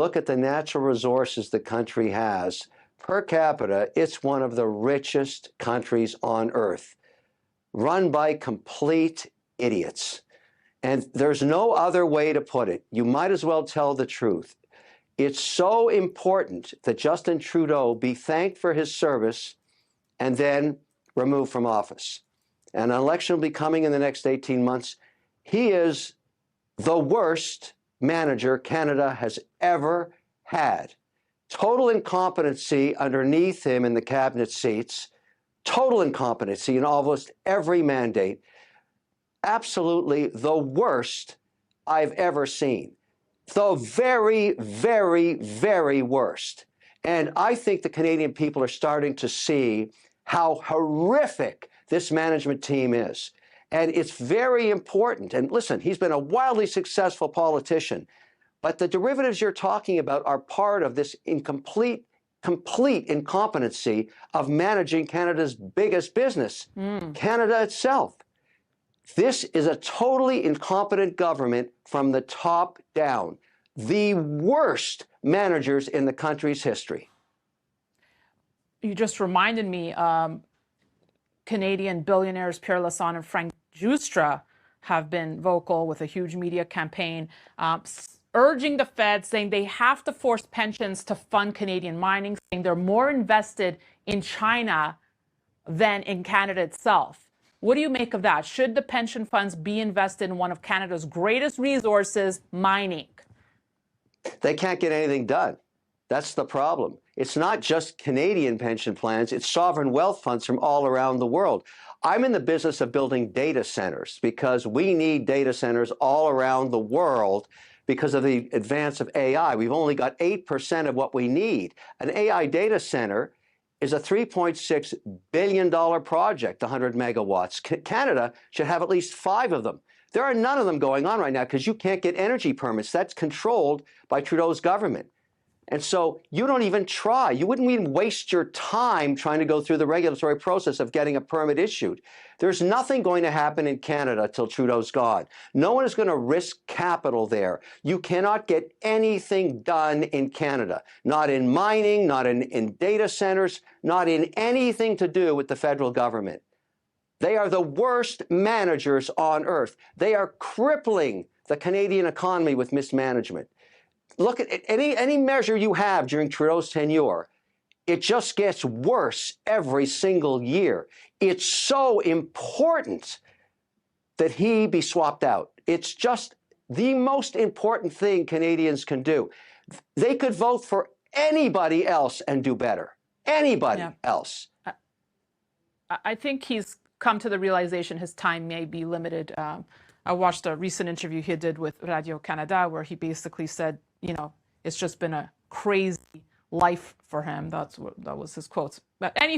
look at the natural resources the country has, per capita, it's one of the richest countries on earth, run by complete idiots. And there's no other way to put it. You might as well tell the truth. It's so important that Justin Trudeau be thanked for his service and then removed from office. And an election will be coming in the next 18 months. He is the worst manager Canada has ever had. Total incompetency underneath him in the cabinet seats, total incompetency in almost every mandate. Absolutely the worst I've ever seen. The very, very, very worst. And I think the Canadian people are starting to see how horrific this management team is. And it's very important. And listen, he's been a wildly successful politician, but the derivatives you're talking about are part of this complete incompetency of managing Canada's biggest business, Canada itself. This is a totally incompetent government from the top down. The worst managers in the country's history. You just reminded me, Canadian billionaires Pierre Lassonde and Frank Giustra have been vocal with a huge media campaign urging the Fed, saying they have to force pensions to fund Canadian mining, saying they're more invested in China than in Canada itself. What do you make of that? Should the pension funds be invested in one of Canada's greatest resources, mining? They can't get anything done. That's the problem. It's not just Canadian pension plans, it's sovereign wealth funds from all around the world. I'm in the business of building data centers because we need data centers all around the world because of the advance of AI. We've only got 8% of what we need. An AI data center is a $3.6 billion project, 100 megawatts. Canada should have at least 5 of them. There are none of them going on right now because you can't get energy permits. That's controlled by Trudeau's government. And so you don't even try. You wouldn't even waste your time trying to go through the regulatory process of getting a permit issued. There's nothing going to happen in Canada till Trudeau's gone. No one is going to risk capital there. You cannot get anything done in Canada. Not in mining, not in data centers, not in anything to do with the federal government. They are the worst managers on earth. They are crippling the Canadian economy with mismanagement. Look at any measure you have during Trudeau's tenure, it just gets worse every single year. It's so important that he be swapped out. It's just the most important thing Canadians can do. They could vote for anybody else and do better. Anybody else. I think he's come to the realization his time may be limited. I watched a recent interview he did with Radio-Canada where he basically said, you know, it's just been a crazy life for him. That was his quotes. But anyway.